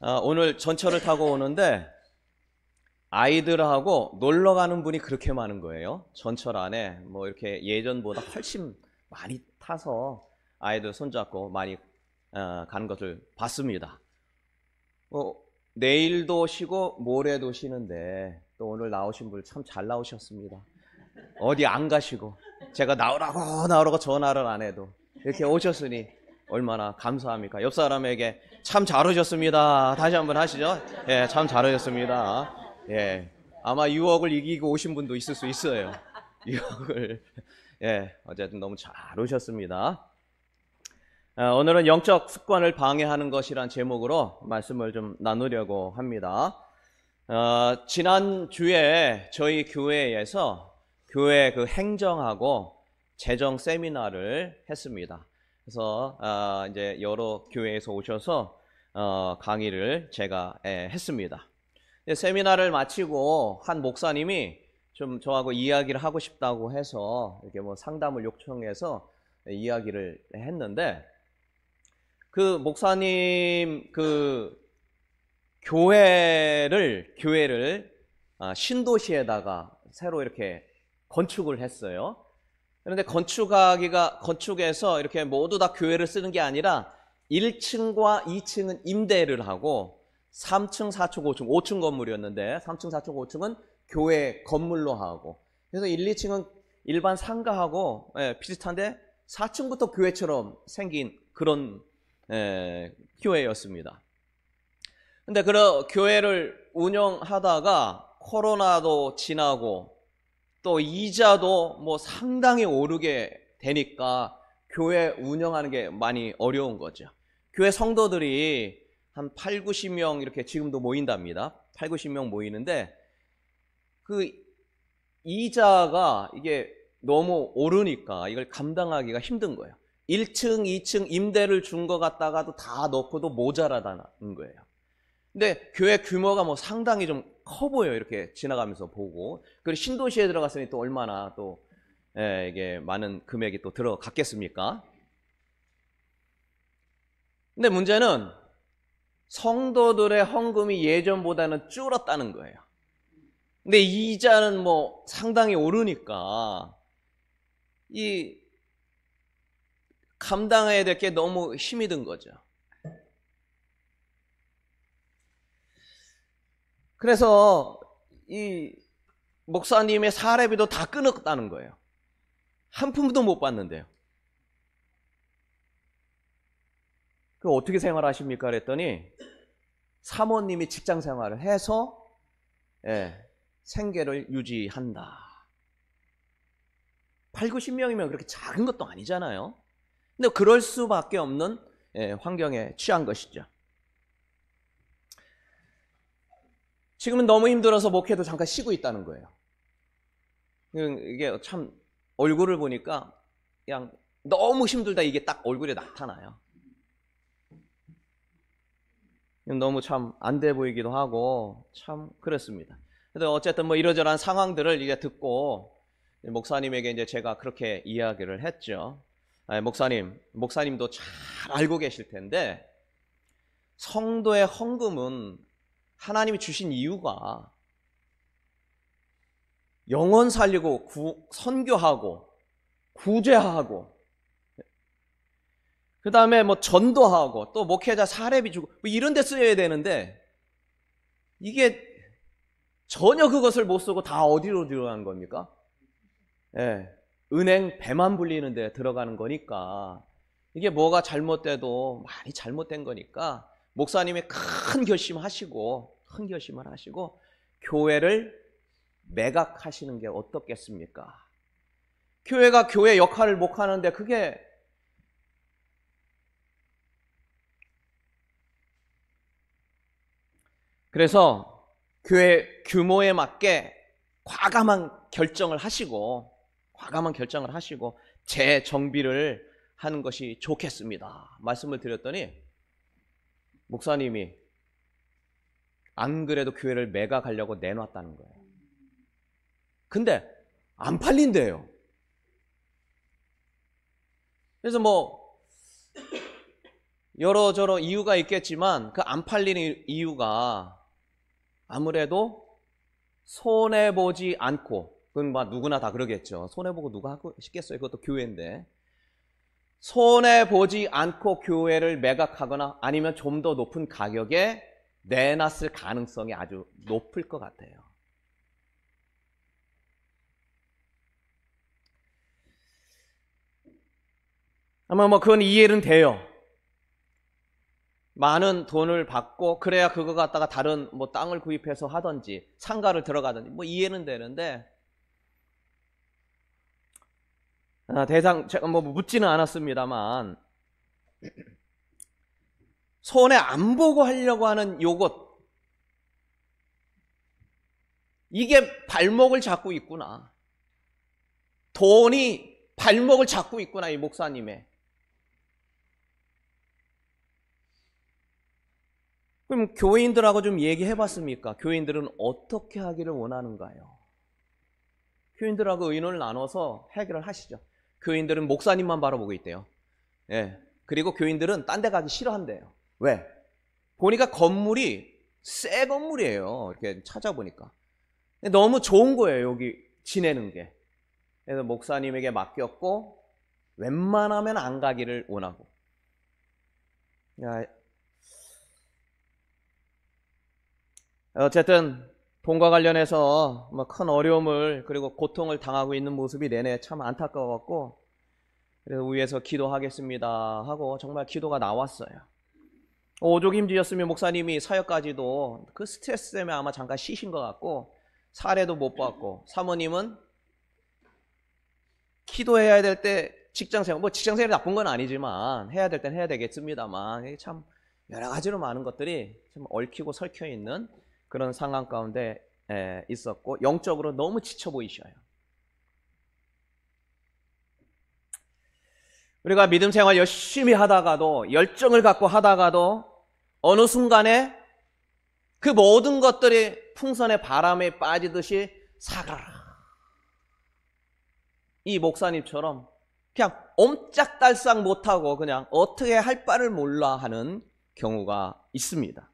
오늘 전철을 타고 오는데 아이들하고 놀러 가는 분이 그렇게 많은 거예요. 전철 안에 뭐 이렇게 예전보다 훨씬 많이 타서 아이들 손잡고 많이 가는 것을 봤습니다. 내일도 쉬고 모레도 쉬는데 또 오늘 나오신 분 참 잘 나오셨습니다. 어디 안 가시고 제가 나오라고 전화를 안 해도 이렇게 오셨으니 얼마나 감사합니까? 옆 사람에게 참 잘 오셨습니다. 다시 한번 하시죠. 예, 참 잘 오셨습니다. 예, 아마 유혹을 이기고 오신 분도 있을 수 있어요. 유혹을. 예, 어쨌든 너무 잘 오셨습니다. 오늘은 영적 습관을 방해하는 것이란 제목으로 말씀을 좀 나누려고 합니다. 지난 주에 저희 교회에서 교회 그 행정하고 재정 세미나를 했습니다. 그래서 이제 여러 교회에서 오셔서 강의를 제가 했습니다. 세미나를 마치고 한 목사님이 좀 저하고 이야기를 하고 싶다고 해서 이렇게 뭐 상담을 요청해서 이야기를 했는데, 그 목사님 그 교회를 신도시에다가 새로 이렇게 건축을 했어요. 그런데 건축에서 이렇게 모두 다 교회를 쓰는 게 아니라 1층과 2층은 임대를 하고 3층, 4층, 5층, 5층 건물이었는데 3층, 4층, 5층은 교회 건물로 하고, 그래서 1, 2층은 일반 상가하고 비슷한데 4층부터 교회처럼 생긴 그런 교회였습니다. 근데 그 교회를 운영하다가 코로나도 지나고 또 이자도 뭐 상당히 오르게 되니까 교회 운영하는 게 많이 어려운 거죠. 교회 성도들이 한 8, 90명 이렇게 지금도 모인답니다. 8, 90명 모이는데 그 이자가 이게 너무 오르니까 이걸 감당하기가 힘든 거예요. 1층, 2층 임대를 준 것 같다가도 다 넣고도 모자라다는 거예요. 근데 교회 규모가 뭐 상당히 좀 커 보여요. 이렇게 지나가면서 보고. 그리고 신도시에 들어갔으니 또 얼마나 또 이게 많은 금액이 또 들어갔겠습니까? 근데 문제는 성도들의 헌금이 예전보다는 줄었다는 거예요. 근데 이자는 뭐 상당히 오르니까 이 감당해야 될 게 너무 힘이 든 거죠. 그래서 이 목사님의 사례비도 다 끊었다는 거예요. 한 푼도 못 받는데요. 그 어떻게 생활하십니까? 그랬더니 사모님이 직장 생활을 해서 생계를 유지한다. 8, 90명이면 그렇게 작은 것도 아니잖아요. 근데 그럴 수밖에 없는 환경에 취한 것이죠. 지금은 너무 힘들어서 목회도 잠깐 쉬고 있다는 거예요. 이게 참 얼굴을 보니까 그냥 너무 힘들다, 이게 딱 얼굴에 나타나요. 너무 참 안 돼 보이기도 하고 참 그렇습니다. 그래도 어쨌든 뭐 이러저러한 상황들을 이제 듣고 목사님에게 이제 제가 그렇게 이야기를 했죠. 목사님도 잘 알고 계실 텐데 성도의 헌금은 하나님이 주신 이유가 영혼 살리고 선교하고 구제하고 그 다음에 뭐 전도하고 또 목회자 사례비 주고 뭐 이런 데 쓰여야 되는데 이게 전혀 그것을 못 쓰고 다 어디로 들어가는 겁니까? 은행 배만 불리는 데 들어가는 거니까 이게 뭐가 잘못돼도 많이 잘못된 거니까 목사님이 큰 결심을 하시고 교회를 매각하시는 게 어떻겠습니까? 교회가 교회 역할을 못 하는데 그게 그래서 교회 규모에 맞게 과감한 결정을 하시고 재정비를 하는 것이 좋겠습니다. 말씀을 드렸더니 목사님이 안 그래도 교회를 매각하려고 내놨다는 거예요. 근데 안 팔린대요. 그래서 뭐 여러저러 이유가 있겠지만 그 안 팔리는 이유가 아무래도 손해보지 않고, 그건 뭐 누구나 다 그러겠죠. 손해보고 누가 하고 싶겠어요. 그것도 교회인데. 손해보지 않고 교회를 매각하거나 아니면 좀 더 높은 가격에 내놨을 가능성이 아주 높을 것 같아요. 아마 뭐 그건 이해는 돼요. 많은 돈을 받고 그래야 그거 갖다가 다른 뭐 땅을 구입해서 하든지 상가를 들어가든지 뭐 이해는 되는데, 대상 제가 뭐 묻지는 않았습니다만 손해 안 보고 하려고 하는 요것, 이게 발목을 잡고 있구나. 돈이 발목을 잡고 있구나, 이 목사님의. 그럼 교인들하고 좀 얘기해 봤습니까? 교인들은 어떻게 하기를 원하는가요? 교인들하고 의논을 나눠서 해결을 하시죠. 교인들은 목사님만 바라보고 있대요. 예. 그리고 교인들은 딴 데 가기 싫어한대요. 왜? 보니까 건물이 새 건물이에요. 이렇게 찾아보니까. 너무 좋은 거예요, 여기 지내는 게. 그래서 목사님에게 맡겼고 웬만하면 안 가기를 원하고. 어쨌든 돈과 관련해서 뭐 큰 어려움을 그리고 고통을 당하고 있는 모습이 내내 참 안타까웠고, 그래서 위에서 기도하겠습니다 하고 정말 기도가 나왔어요. 오죽 힘드셨으면 목사님이 사역까지도 그 스트레스 때문에 아마 잠깐 쉬신 것 같고 사례도 못 받고, 사모님은 기도해야 될 때 직장생활, 뭐 직장생활이 나쁜 건 아니지만 해야 될 땐 해야 되겠습니다만 참 여러 가지로 많은 것들이 좀 얽히고 설켜 있는 그런 상황 가운데 있었고, 영적으로 너무 지쳐 보이셔요. 우리가 믿음 생활 열심히 하다가도, 열정을 갖고 하다가도 어느 순간에 그 모든 것들이 풍선의 바람에 빠지듯이 사가라. 이 목사님처럼 그냥 옴짝달싹 못하고 그냥 어떻게 할 바를 몰라 하는 경우가 있습니다.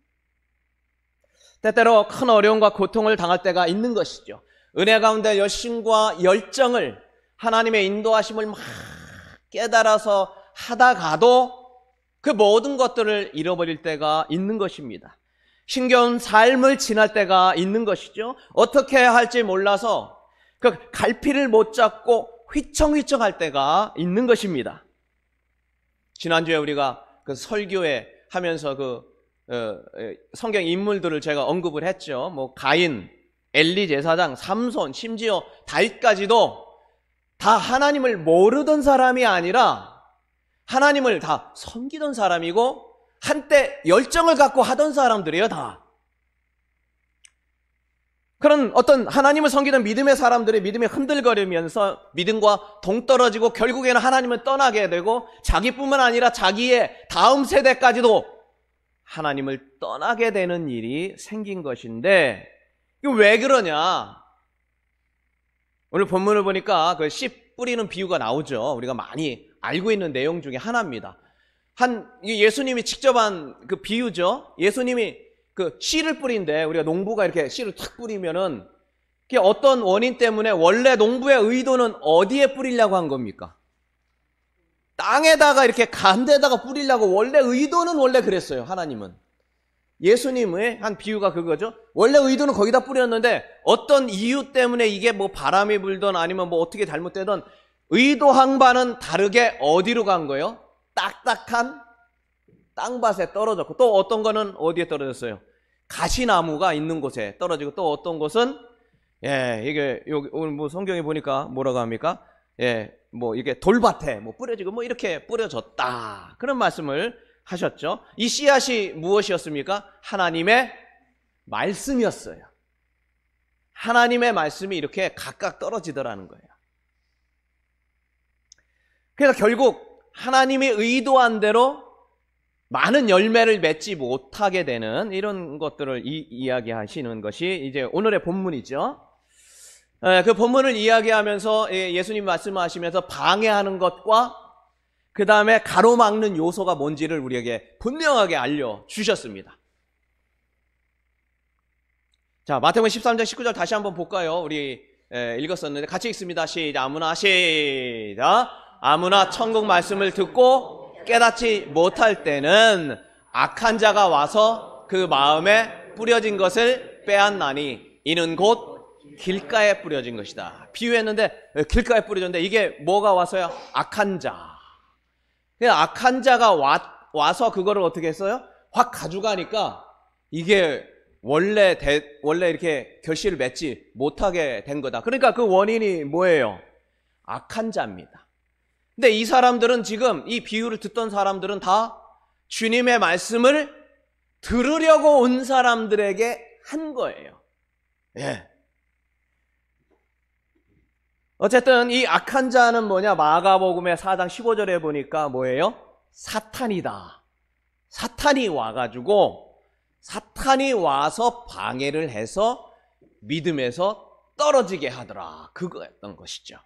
때때로 큰 어려움과 고통을 당할 때가 있는 것이죠. 은혜 가운데 열심과 열정을, 하나님의 인도하심을 막 깨달아서 하다가도 그 모든 것들을 잃어버릴 때가 있는 것입니다. 힘겨운 삶을 지날 때가 있는 것이죠. 어떻게 해야 할지 몰라서 그 갈피를 못 잡고 휘청휘청할 때가 있는 것입니다. 지난주에 우리가 그 설교회 하면서 그 성경 인물들을 제가 언급을 했죠. 뭐 가인, 엘리 제사장, 삼손, 심지어 다윗까지도 다 하나님을 모르던 사람이 아니라 하나님을 다 섬기던 사람이고 한때 열정을 갖고 하던 사람들이에요, 다. 그런 어떤 하나님을 섬기던 믿음의 사람들이 믿음에 흔들거리면서 믿음과 동떨어지고 결국에는 하나님을 떠나게 되고, 자기뿐만 아니라 자기의 다음 세대까지도 하나님을 떠나게 되는 일이 생긴 것인데, 이거 왜 그러냐? 오늘 본문을 보니까 그 씨 뿌리는 비유가 나오죠. 우리가 많이 알고 있는 내용 중에 하나입니다. 예수님이 직접 한 그 비유죠. 예수님이 그 씨를 뿌린데, 우리가 농부가 이렇게 씨를 탁 뿌리면은 그게 어떤 원인 때문에 원래 농부의 의도는 어디에 뿌리려고 한 겁니까? 땅에다가 이렇게 간데다가 뿌리려고 원래 의도는 원래 그랬어요, 하나님은. 예수님의 한 비유가 그거죠. 원래 의도는 거기다 뿌렸는데 어떤 이유 때문에 이게 뭐 바람이 불던 아니면 뭐 어떻게 잘못되던 의도한 바는 다르게 어디로 간 거예요? 딱딱한 땅밭에 떨어졌고, 또 어떤 거는 어디에 떨어졌어요? 가시나무가 있는 곳에 떨어지고, 또 어떤 곳은 이게 여기 오늘 뭐 성경에 보니까 뭐라고 합니까? 뭐 이게 돌밭에 뭐 뿌려지고 뭐 이렇게 뿌려졌다, 그런 말씀을 하셨죠. 이 씨앗이 무엇이었습니까? 하나님의 말씀이었어요. 하나님의 말씀이 이렇게 각각 떨어지더라는 거예요. 그래서 결국 하나님이 의도한 대로 많은 열매를 맺지 못하게 되는 이런 것들을 이야기하시는 것이 이제 오늘의 본문이죠. 그 본문을 이야기하면서 예수님 말씀하시면서 방해하는 것과 그 다음에 가로막는 요소가 뭔지를 우리에게 분명하게 알려주셨습니다. 자, 마태복음 13장 19절 다시 한번 볼까요? 우리 읽었었는데 같이 읽습니다. 시작. 아무나 천국 말씀을 듣고 깨닫지 못할 때는 악한 자가 와서 그 마음에 뿌려진 것을 빼앗나니 이는 곧 길가에 뿌려진 것이다. 비유했는데 길가에 뿌려졌는데 이게 뭐가 와서요? 악한 자. 악한 자가 와서 그거를 어떻게 했어요? 확 가져가니까 이게 원래 이렇게 결실을 맺지 못하게 된 거다. 그러니까 그 원인이 뭐예요? 악한 자입니다. 근데 이 사람들은 지금 이 비유를 듣던 사람들은 다 주님의 말씀을 들으려고 온 사람들에게 한 거예요. 예. 어쨌든 이 악한 자는 뭐냐? 마가복음의 4장 15절에 보니까 뭐예요? 사탄이다. 사탄이 와서 방해를 해서 믿음에서 떨어지게 하더라. 그거였던 것이죠.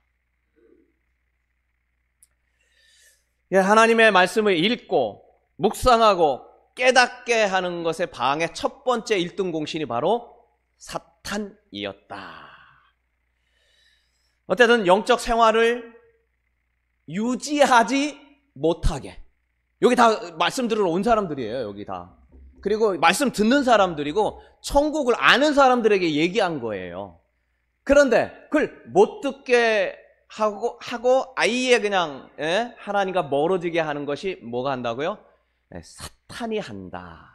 예, 하나님의 말씀을 읽고 묵상하고 깨닫게 하는 것의 방해 첫 번째 1등 공신이 바로 사탄이었다. 어쨌든 영적 생활을 유지하지 못하게. 여기 다 말씀 들으러 온 사람들이에요. 여기 다. 그리고 말씀 듣는 사람들이고 천국을 아는 사람들에게 얘기한 거예요. 그런데 그걸 못 듣게 하고 아예 그냥 하나님과 멀어지게 하는 것이 뭐가 한다고요? 사탄이 한다.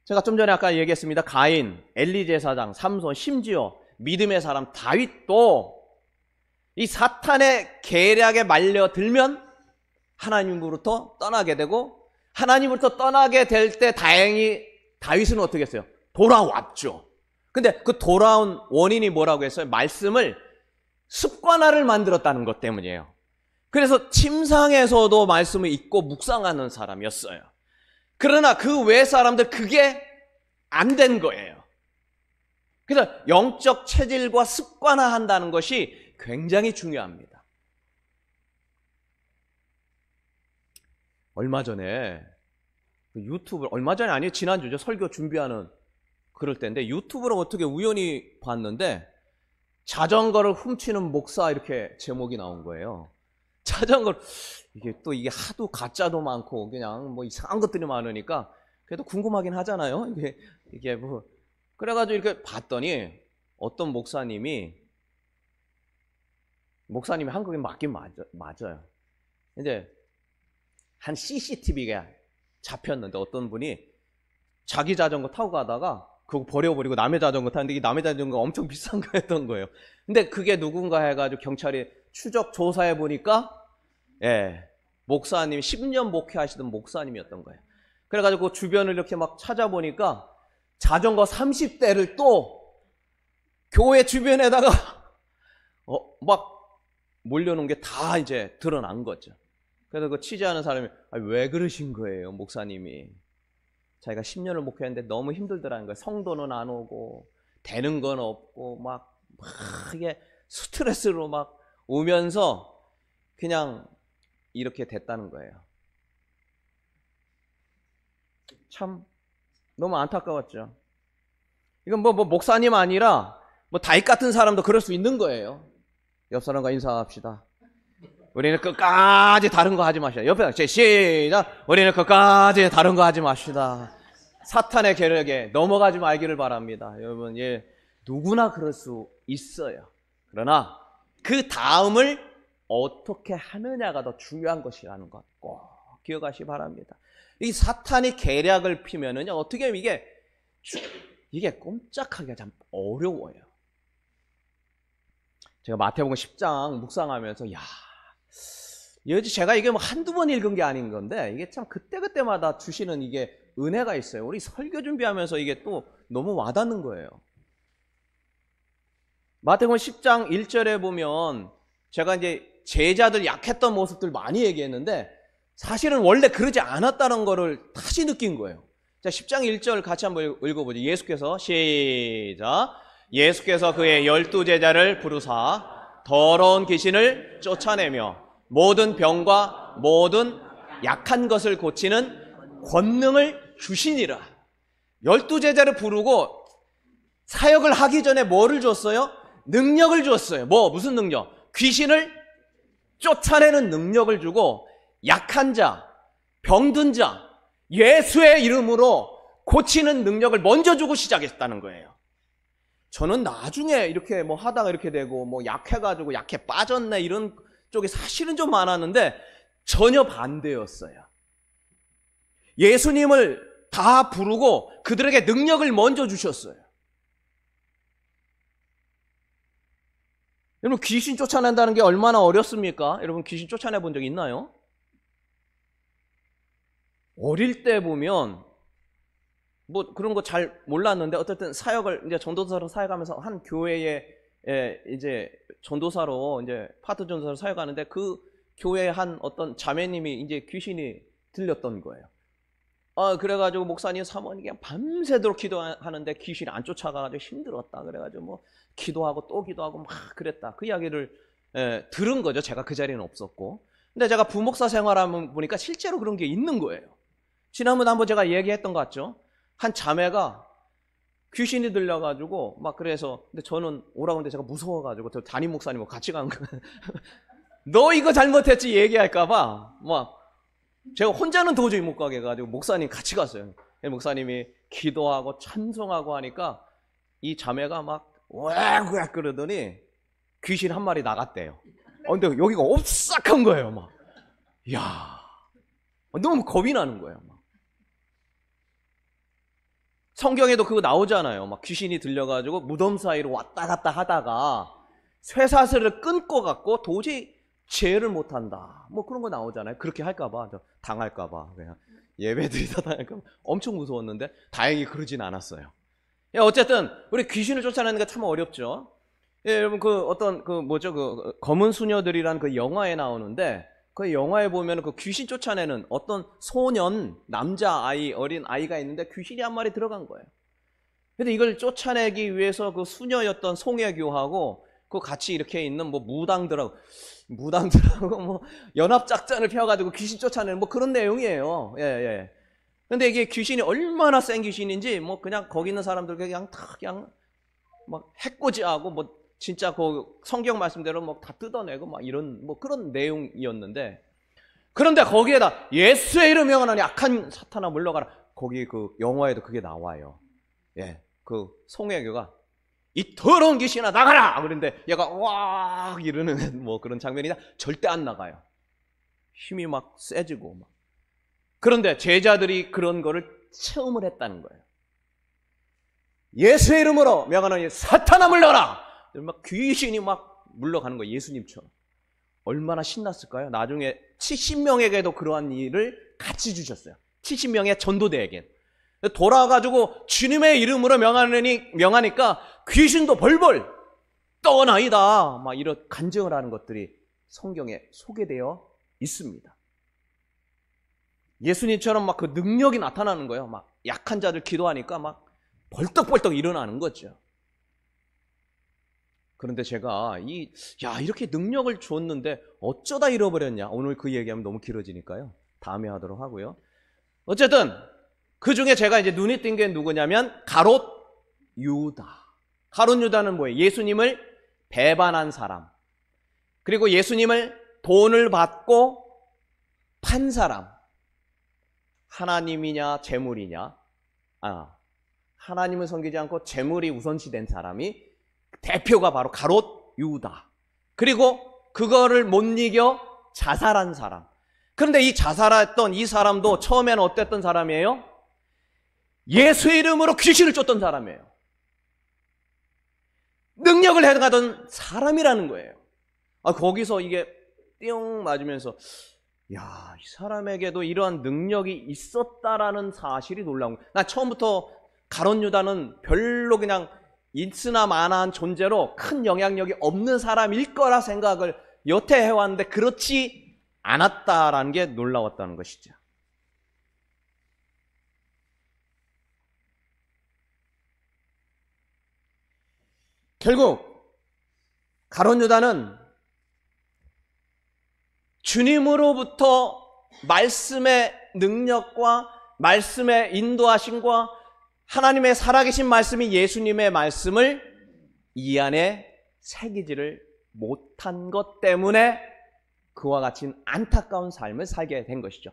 제가 좀 전에 아까 얘기했습니다. 가인, 엘리 제사장, 삼손, 심지어 믿음의 사람 다윗도 이 사탄의 계략에 말려들면 하나님으로부터 떠나게 되고, 하나님으로부터 떠나게 될 때 다행히 다윗은 어떻게 했어요? 돌아왔죠. 근데 그 돌아온 원인이 뭐라고 했어요? 말씀을 습관화를 만들었다는 것 때문이에요. 그래서 침상에서도 말씀을 읽고 묵상하는 사람이었어요. 그러나 그 외 사람들 그게 안 된 거예요. 그래서 영적 체질과 습관화한다는 것이 굉장히 중요합니다. 얼마 전에 유튜브, 얼마 전에 아니에요. 지난주죠. 설교 준비하는 그럴 때인데 유튜브를 어떻게 우연히 봤는데 자전거를 훔치는 목사 이렇게 제목이 나온 거예요. 자전거, 이게 하도 가짜도 많고 그냥 뭐 이상한 것들이 많으니까 그래도 궁금하긴 하잖아요. 이게 뭐. 그래가지고 이렇게 봤더니 어떤 목사님이 한국에 맞긴 맞아요. 이제 한 CCTV가 잡혔는데 어떤 분이 자기 자전거 타고 가다가 그거 버려버리고 남의 자전거 타는데 이 남의 자전거가 엄청 비싼 거였던 거예요. 근데 그게 누군가 해가지고 경찰이 추적 조사해 보니까 목사님이 10년 목회하시던 목사님이었던 거예요. 그래가지고 그 주변을 이렇게 막 찾아보니까 자전거 30대를 또 교회 주변에다가 막 몰려놓은 게 다 이제 드러난 거죠. 그래서 그 취재하는 사람이 왜 그러신 거예요, 목사님이? 자기가 10년을 목회했는데 너무 힘들더라는 거예요. 성도는 안 오고 되는 건 없고 막 이게 스트레스로 막 오면서 그냥 이렇게 됐다는 거예요. 참 너무 안타까웠죠. 이건 뭐 목사님 아니라 뭐 다윗 같은 사람도 그럴 수 있는 거예요. 옆 사람과 인사합시다. 우리는 끝까지 다른 거 하지 마시다. 옆에 시작. 우리는 끝까지 다른 거 하지 마시다. 사탄의 계략에 넘어가지 말기를 바랍니다. 여러분, 누구나 그럴 수 있어요. 그러나 그 다음을 어떻게 하느냐가 더 중요한 것이라는 것 꼭 기억하시기 바랍니다. 이 사탄이 계략을 피면은요, 어떻게 이게 꼼짝하기가 참 어려워요. 제가 마태복음 10장 묵상하면서 제가 이게 뭐 한두 번 읽은 게 아닌 건데 이게 참 그때그때마다 주시는 이게 은혜가 있어요. 우리 설교 준비하면서 이게 또 너무 와닿는 거예요. 마태복음 10장 1절에 보면 제가 이제 제자들 약했던 모습들 많이 얘기했는데 사실은 원래 그러지 않았다는 거를 다시 느낀 거예요. 자, 10장 1절 같이 한번 읽어보죠. 예수께서 시작. 예수께서 그의 12 제자를 부르사 더러운 귀신을 쫓아내며 모든 병과 모든 약한 것을 고치는 권능을 주시니라. 12제자를 부르고 사역을 하기 전에 뭐를 줬어요? 능력을 줬어요. 무슨 능력? 귀신을 쫓아내는 능력을 주고 약한 자, 병든 자, 예수의 이름으로 고치는 능력을 먼저 주고 시작했다는 거예요. 저는 나중에 이렇게 하다가 이렇게 되고 약해가지고 약해 빠졌네 이런 쪽이 사실은 좀 많았는데 전혀 반대였어요. 예수님을 다 부르고 그들에게 능력을 먼저 주셨어요. 여러분, 귀신 쫓아낸다는 게 얼마나 어렵습니까? 여러분, 귀신 쫓아내 본 적 있나요? 어릴 때 보면 그런 거 잘 몰랐는데 어쨌든 사역을 이제 전도사로 사역하면서 한 교회에 이제 전도사로 이제 파트 전도사로 사역하는데 그 교회에 한 어떤 자매님이 이제 귀신이 들렸던 거예요. 그래가지고 목사님 사모님 그냥 밤새도록 기도하는데 귀신이 안 쫓아가가지고 힘들었다. 그래가지고 기도하고 또 기도하고 막 그랬다. 그 이야기를 들은 거죠. 제가 그 자리는 없었고. 근데 제가 부목사 생활하면 보니까 실제로 그런 게 있는 거예요. 지난번에 한번 제가 얘기했던 것 같죠? 한 자매가 귀신이 들려가지고 그래서 근데 저는 오라고 했는데 제가 무서워가지고 저 담임 목사님하고 같이 간 거예요. 너 이거 잘못했지 얘기할까봐 제가 혼자는 도저히 못 가게 해가지고 목사님 같이 갔어요. 목사님이 기도하고 찬송하고 하니까 이 자매가 왁왁 그러더니 귀신 한 마리 나갔대요. 근데 여기가 오싹한 거예요. 이야, 너무 겁이 나는 거예요. 성경에도 그거 나오잖아요. 귀신이 들려가지고 무덤 사이로 왔다 갔다 하다가 쇠사슬을 끊고 갖고 도저히 제어를 못한다. 그런 거 나오잖아요. 그렇게 할까봐, 당할까봐, 그냥 예배드리다 당할까봐 엄청 무서웠는데 다행히 그러진 않았어요. 어쨌든 우리 귀신을 쫓아내는 게 참 어렵죠. 여러분 검은 수녀들이라는 그 영화에 나오는데 그 영화에 보면 그 귀신 쫓아내는 어떤 소년, 남자아이, 어린 아이가 있는데 귀신이 한 마리 들어간 거예요. 근데 이걸 쫓아내기 위해서 그 수녀였던 송혜교하고 그 같이 이렇게 있는 무당들하고 연합작전을 펴가지고 귀신 쫓아내는 그런 내용이에요. 예. 근데 이게 귀신이 얼마나 센 귀신인지 그냥 거기 있는 사람들 그냥 해코지하고 진짜 그 성경 말씀대로 다 뜯어내고 이런 그런 내용이었는데, 그런데 거기에다 예수의 이름 명하노니 악한 사탄아 물러가라. 거기 그 영화에도 그게 나와요. 그 송혜교가 이 더러운 귀신아 나가라 그런데 얘가 와 이러는 그런 장면이나 절대 안 나가요. 힘이 세지고 그런데 제자들이 그런 거를 체험을 했다는 거예요. 예수의 이름으로 명하노니 사탄아 물러가라. 귀신이 물러가는 거예요. 예수님처럼. 얼마나 신났을까요? 나중에 70명에게도 그러한 일을 같이 주셨어요. 70명의 전도대에게 돌아가지고 주님의 이름으로 명하니까 귀신도 벌벌 떠나이다 이런 간증을 하는 것들이 성경에 소개되어 있습니다. 예수님처럼 그 능력이 나타나는 거예요. 약한 자들 기도하니까 벌떡벌떡 일어나는 거죠. 그런데 제가 이렇게 능력을 줬는데 어쩌다 잃어버렸냐. 오늘 그 얘기하면 너무 길어지니까요. 다음에 하도록 하고요. 어쨌든 그 중에 제가 이제 눈이 띈 게 누구냐면 가롯 유다. 가롯 유다는 뭐예요? 예수님을 배반한 사람. 그리고 예수님을 돈을 받고 판 사람. 하나님이냐 재물이냐. 하나님을 섬기지 않고 재물이 우선시된 사람이 대표가 바로 가롯 유다. 그리고 그거를 못 이겨 자살한 사람. 그런데 이 자살했던 이 사람도 처음에는 어땠던 사람이에요? 예수의 이름으로 귀신을 쫓던 사람이에요. 능력을 해가던 사람이라는 거예요. 거기서 이게 띵 맞으면서 이 사람에게도 이러한 능력이 있었다라는 사실이 놀라운 거예요. 나 처음부터 가롯 유다는 별로 그냥 있으나 마나한 존재로 큰 영향력이 없는 사람일 거라 생각을 여태 해왔는데 그렇지 않았다라는 게 놀라웠다는 것이죠. 결국 가룟 유다는 주님으로부터 말씀의 능력과 말씀의 인도하심과 하나님의 살아계신 말씀이 예수님의 말씀을 이 안에 새기지를 못한 것 때문에 그와 같이 안타까운 삶을 살게 된 것이죠.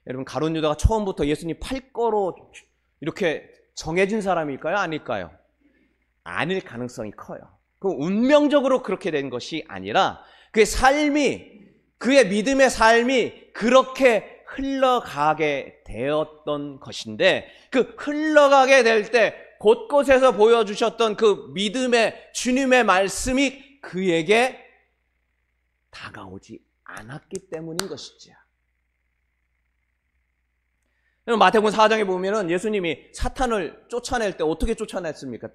여러분, 가룟 유다가 처음부터 예수님 팔거로 이렇게 정해진 사람일까요? 아닐까요? 아닐 가능성이 커요. 그 운명적으로 그렇게 된 것이 아니라 그의 삶이, 그의 믿음의 삶이 그렇게 흘러가게 되었던 것인데, 그 흘러가게 될 때 곳곳에서 보여주셨던 그 믿음의 주님의 말씀이 그에게 다가오지 않았기 때문인 것이죠. 마태복음 4장에 보면은 예수님이 사탄을 쫓아낼 때 어떻게 쫓아냈습니까?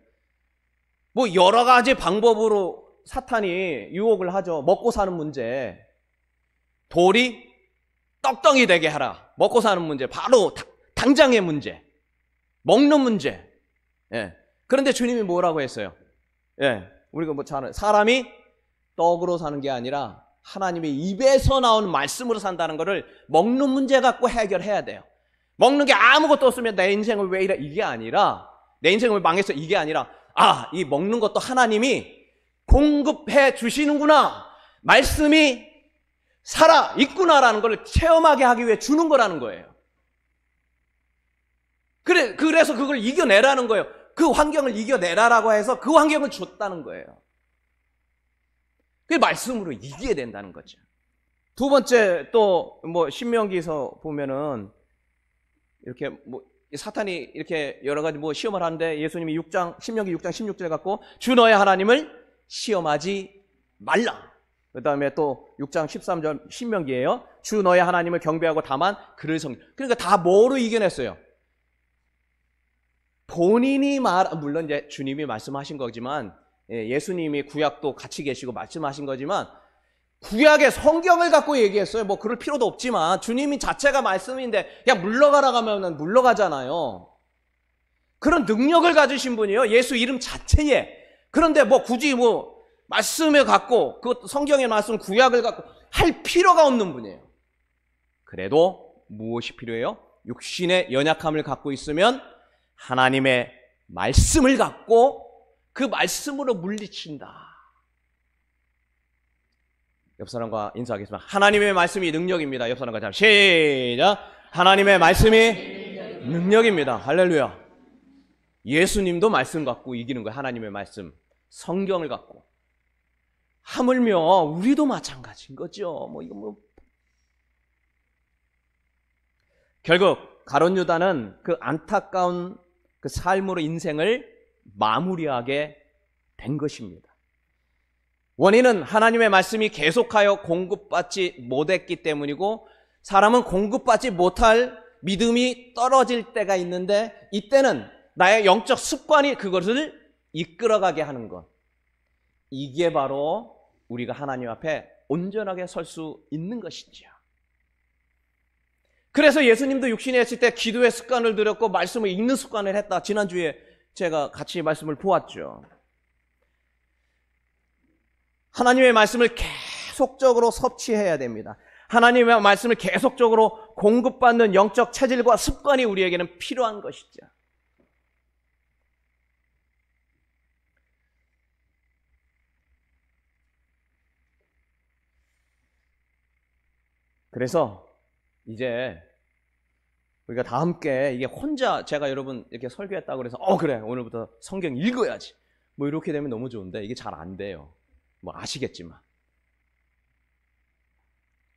뭐 여러 가지 방법으로 사탄이 유혹을 하죠. 먹고 사는 문제, 돌이 떡덩이 되게 하라. 먹고 사는 문제, 바로 당장의 문제, 먹는 문제. 예. 그런데 주님이 뭐라고 했어요? 예. 우리가 뭐 잘, 사람이 떡으로 사는 게 아니라 하나님의 입에서 나온 말씀으로 산다는 것을 먹는 문제 갖고 해결해야 돼요. 먹는 게 아무것도 없으면 내 인생을 왜 이래? 이게 아니라, 내 인생을 왜 망했어? 이게 아니라, 아, 이 먹는 것도 하나님이 공급해 주시는구나. 말씀이 살아 있구나라는 걸 체험하게 하기 위해 주는 거라는 거예요. 그래서 그걸 이겨내라는 거예요. 그 환경을 이겨내라라고 해서 그 환경을 줬다는 거예요. 그 말씀으로 이기게 된다는 거죠. 두 번째, 또 뭐 신명기에서 보면은 이렇게 뭐 사탄이 이렇게 여러 가지 뭐 시험을 하는데 예수님이 신명기 6장 16절 갖고 주 너의 하나님을 시험하지 말라. 그 다음에 또 6장 13절 신명기예요. 주 너의 하나님을 경배하고 다만 그를 그러니까 다 뭐로 이겨냈어요? 본인이 물론 이제 주님이 말씀하신 거지만, 예수님이 구약도 같이 계시고 말씀하신 거지만, 구약의 성경을 갖고 얘기했어요. 뭐 그럴 필요도 없지만 주님이 자체가 말씀인데 그냥 물러가라고 하면 물러가잖아요. 그런 능력을 가지신 분이에요. 예수 이름 자체에. 그런데 뭐 굳이 뭐 말씀을 갖고, 그 성경의 말씀 구약을 갖고 할 필요가 없는 분이에요. 그래도 무엇이 필요해요? 육신의 연약함을 갖고 있으면 하나님의 말씀을 갖고 그 말씀으로 물리친다. 옆 사람과 인사하겠습니다. 하나님의 말씀이 능력입니다. 옆 사람과 시작. 하나님의 말씀이 능력입니다. 할렐루야. 예수님도 말씀 갖고 이기는 거예요. 하나님의 말씀, 성경을 갖고. 하물며 우리도 마찬가지인 거죠. 결국 가룟 유다는 그 안타까운 그 삶으로 인생을 마무리하게 된 것입니다. 원인은 하나님의 말씀이 계속하여 공급받지 못했기 때문이고, 사람은 공급받지 못할 믿음이 떨어질 때가 있는데, 이때는 나의 영적 습관이 그것을 이끌어가게 하는 것, 이게 바로 우리가 하나님 앞에 온전하게 설 수 있는 것이죠. 그래서 예수님도 육신에 있을 때 기도의 습관을 들였고 말씀을 읽는 습관을 했다. 지난주에 제가 같이 말씀을 보았죠. 하나님의 말씀을 계속적으로 섭취해야 됩니다. 하나님의 말씀을 계속적으로 공급받는 영적 체질과 습관이 우리에게는 필요한 것이죠. 그래서 이제 우리가 다 함께, 이게 혼자 제가 여러분 이렇게 설교했다고 그래서 그래 오늘부터 성경 읽어야지 뭐 이렇게 되면 너무 좋은데, 이게 잘 안 돼요. 뭐 아시겠지만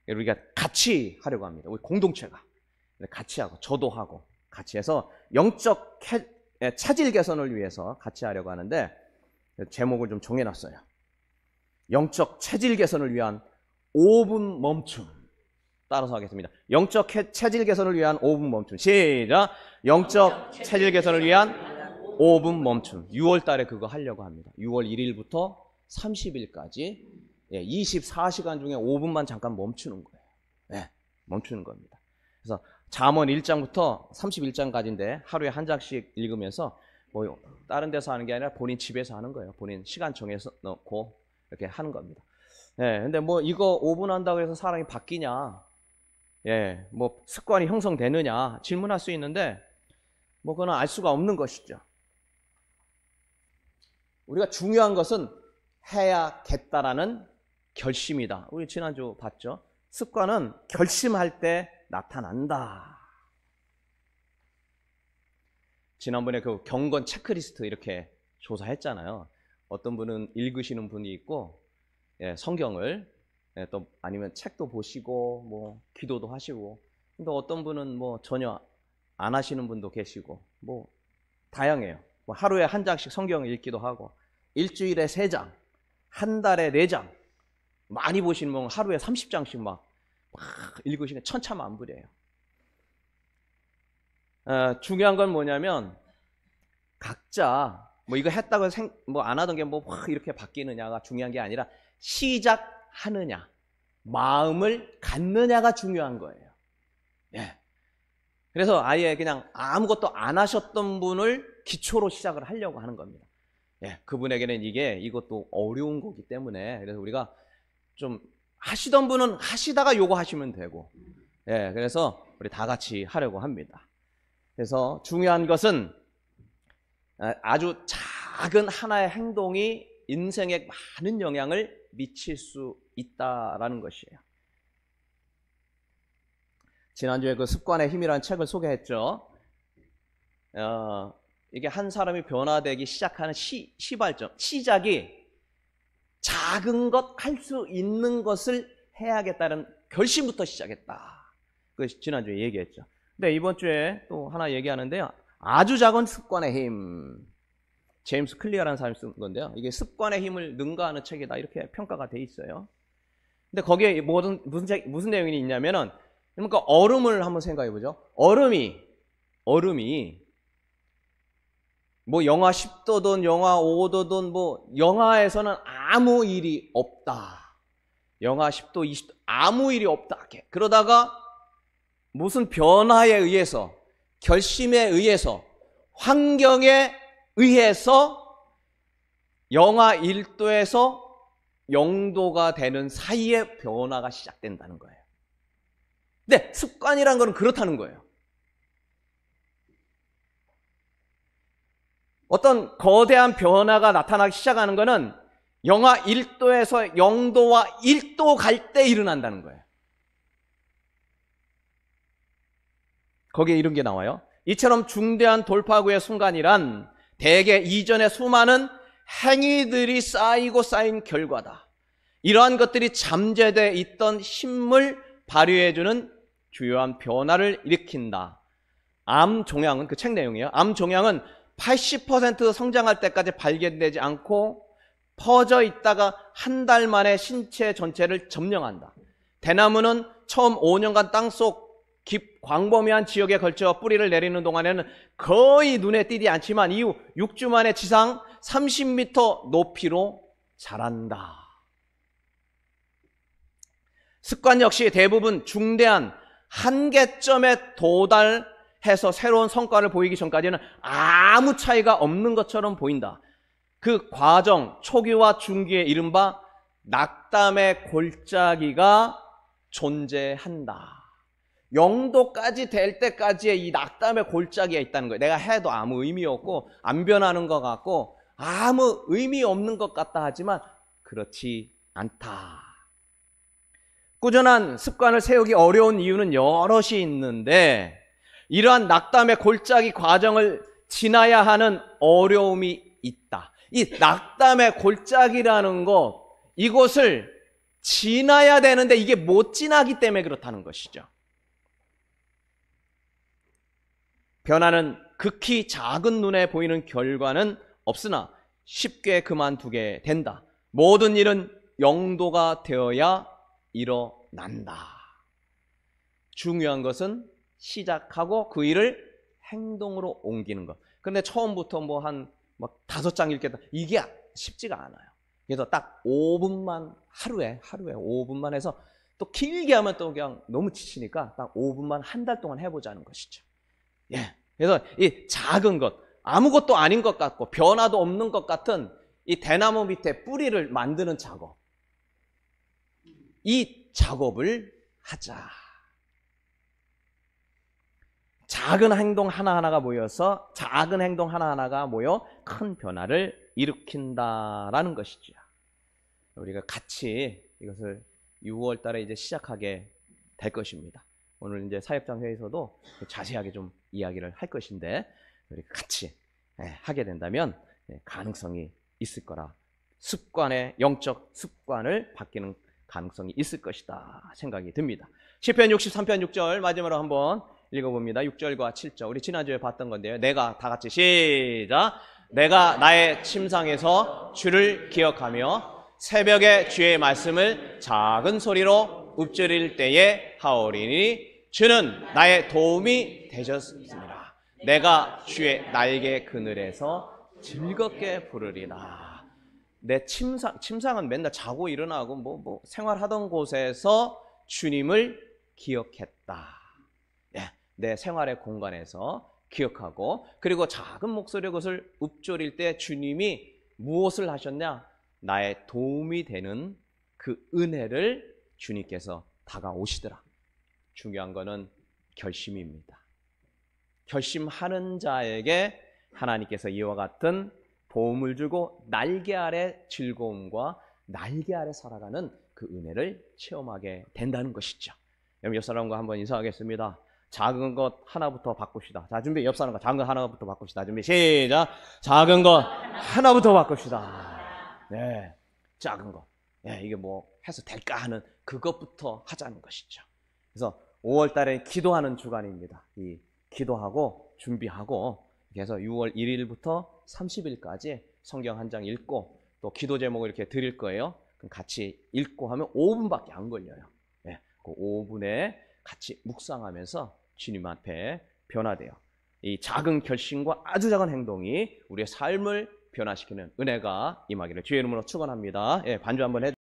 우리가 같이 하려고 합니다. 우리 공동체가 같이 하고, 저도 하고 같이 해서 영적 체질 개선을 위해서 같이 하려고 하는데, 제목을 좀 정해놨어요. 영적 체질 개선을 위한 5분 멈춤. 따라서 하겠습니다. 영적 체질 개선을 위한 5분 멈춤. 시작. 영적 체질 개선을 위한 5분 멈춤. 6월 달에 그거 하려고 합니다. 6월 1일부터 30일까지 24시간 중에 5분만 잠깐 멈추는 거예요. 네, 멈추는 겁니다. 그래서 잠언 1장부터 31장까지인데 하루에 한 장씩 읽으면서 뭐 다른 데서 하는 게 아니라 본인 집에서 하는 거예요. 본인 시간 정해서 놓고 이렇게 하는 겁니다. 예, 근데 뭐 이거 5분 한다고 해서 사람이 바뀌냐? 예, 뭐 습관이 형성되느냐 질문할 수 있는데 뭐 그건 알 수가 없는 것이죠. 우리가 중요한 것은 해야겠다라는 결심이다. 우리 지난주 봤죠? 습관은 결심할 때 나타난다. 지난번에 그 경건 체크리스트 이렇게 조사했잖아요. 어떤 분은 읽으시는 분이 있고, 예, 성경을, 예, 또 아니면 책도 보시고 뭐 기도도 하시고, 근데 어떤 분은 뭐 전혀 안 하시는 분도 계시고, 뭐 다양해요. 뭐 하루에 한 장씩 성경을 읽기도 하고, 일주일에 3장, 한 달에 4장, 많이 보시는 분은 하루에 30장씩 막 읽으시는 천차만별이에요. 중요한 건 뭐냐면 각자 뭐 이거 했다고 뭐 안 하던 게 뭐 이렇게 바뀌느냐가 중요한 게 아니라 시작하느냐, 마음을 갖느냐가 중요한 거예요. 예. 그래서 아예 그냥 아무것도 안 하셨던 분을 기초로 시작을 하려고 하는 겁니다. 예, 그분에게는 이것도 어려운 거기 때문에 그래서 우리가 좀 하시던 분은 하시다가 요거 하시면 되고, 예, 그래서 우리 다 같이 하려고 합니다. 그래서 중요한 것은 아주 작은 하나의 행동이 인생에 많은 영향을 미칠 수 있다라는 것이에요. 지난주에 그 습관의 힘이라는 책을 소개했죠. 이게 한 사람이 변화되기 시작하는 시발점, 시작이 작은 것, 할 수 있는 것을 해야겠다는 결심부터 시작했다. 그 지난주에 얘기했죠. 근데 이번 주에 또 하나 얘기하는데요. 아주 작은 습관의 힘. 제임스 클리어라는 사람이 쓴 건데요. 이게 습관의 힘을 능가하는 책이다. 이렇게 평가가 돼 있어요. 근데 거기에 무슨 내용이 있냐면은, 그러니까 얼음을 한번 생각해 보죠. 얼음이 뭐 영하 10도든 영하 5도든 뭐 영하에서는 아무 일이 없다. 영하 10도, 20도 아무 일이 없다. 그러다가 무슨 변화에 의해서, 결심에 의해서, 환경에 의해서 영하 1도에서 0도가 되는 사이에 변화가 시작된다는 거예요. 근데 습관이란 건 그렇다는 거예요. 어떤 거대한 변화가 나타나기 시작하는 것은 영하 1도에서 0도와 1도 갈 때 일어난다는 거예요. 거기에 이런 게 나와요. 이처럼 중대한 돌파구의 순간이란 대개 이전의 수많은 행위들이 쌓이고 쌓인 결과다. 이러한 것들이 잠재되어 있던 힘을 발휘해주는 주요한 변화를 일으킨다. 암 종양은, 그 책 내용이에요. 암 종양은 80% 성장할 때까지 발견되지 않고 퍼져 있다가 한 달 만에 신체 전체를 점령한다. 대나무는 처음 5년간 땅속 광범위한 지역에 걸쳐 뿌리를 내리는 동안에는 거의 눈에 띄지 않지만 이후 6주 만에 지상 30m 높이로 자란다. 습관 역시 대부분 중대한 한계점에 도달해서 새로운 성과를 보이기 전까지는 아무 차이가 없는 것처럼 보인다. 그 과정, 초기와 중기에 이른바 낙담의 골짜기가 존재한다. 0도까지 될 때까지의 이 낙담의 골짜기가 있다는 거예요. 내가 해도 아무 의미 없고 안 변하는 것 같고 아무 의미 없는 것 같다 하지만 그렇지 않다. 꾸준한 습관을 세우기 어려운 이유는 여럿이 있는데 이러한 낙담의 골짜기 과정을 지나야 하는 어려움이 있다. 이 낙담의 골짜기라는 것, 이곳을 지나야 되는데 이게 못 지나기 때문에 그렇다는 것이죠. 변화는 극히 작은 눈에 보이는 결과는 없으나 쉽게 그만두게 된다. 모든 일은 0도가 되어야 일어난다. 중요한 것은 시작하고 그 일을 행동으로 옮기는 것. 그런데 처음부터 뭐 한 5장 읽겠다. 이게 쉽지가 않아요. 그래서 딱 5분만 하루에 5분만 해서 또 길게 하면 또 그냥 너무 지치니까 딱 5분만 한 달 동안 해보자는 것이죠. 예. 그래서 이 작은 것, 아무것도 아닌 것 같고 변화도 없는 것 같은 이 대나무 밑에 뿌리를 만드는 작업, 이 작업을 하자. 작은 행동 하나하나가 모여서 작은 행동 하나하나가 모여 큰 변화를 일으킨다라는 것이죠. 우리가 같이 이것을 6월 달에 이제 시작하게 될 것입니다. 오늘 이제 사역장 회의에서도 자세하게 좀 이야기를 할 것인데 우리가 같이 하게 된다면 가능성이 있을 거라, 습관의 영적 습관을 바뀌는 가능성이 있을 것이다 생각이 듭니다. 시편 63편 6절 마지막으로 한번 읽어봅니다. 6절과 7절 우리 지난주에 봤던 건데요. 내가 다 같이 시작. 내가 나의 침상에서 주를 기억하며 새벽에 주의 말씀을 작은 소리로 읊조릴 때에 하오리니 주는 나의 도움이 되셨습니다. 내가 주의 날개 그늘에서 즐겁게 부르리라. 내 침상은 맨날 자고 일어나고 뭐 생활하던 곳에서 주님을 기억했다. 내 생활의 공간에서 기억하고, 그리고 작은 목소리로 그것을 읊조릴 때 주님이 무엇을 하셨냐? 나의 도움이 되는 그 은혜를 주님께서 다가오시더라. 중요한 거는 결심입니다. 결심하는 자에게 하나님께서 이와 같은 도움을 주고 날개 아래 즐거움과 날개 아래 살아가는 그 은혜를 체험하게 된다는 것이죠. 여러분, 옆 사람과 한번 인사하겠습니다. 작은 것 하나부터 바꿉시다. 자, 준비. 옆 사람과 작은 것 하나부터 바꿉시다. 준비. 시작. 작은 것 하나부터 바꿉시다. 네, 작은 것. 이게 뭐 해서 될까 하는 그것부터 하자는 것이죠. 그래서 5월 달에 기도하는 주간입니다. 이 기도하고 준비하고, 그래서 6월 1일부터 30일까지 성경 한 장 읽고 또 기도 제목을 이렇게 드릴 거예요. 그럼 같이 읽고 하면 5분밖에 안 걸려요. 그 5분에 같이 묵상하면서 주님 앞에 변화돼요. 이 작은 결심과 아주 작은 행동이 우리의 삶을 변화시키는 은혜가 임하기를 주의 이름으로 축원합니다. 반주 한번 해.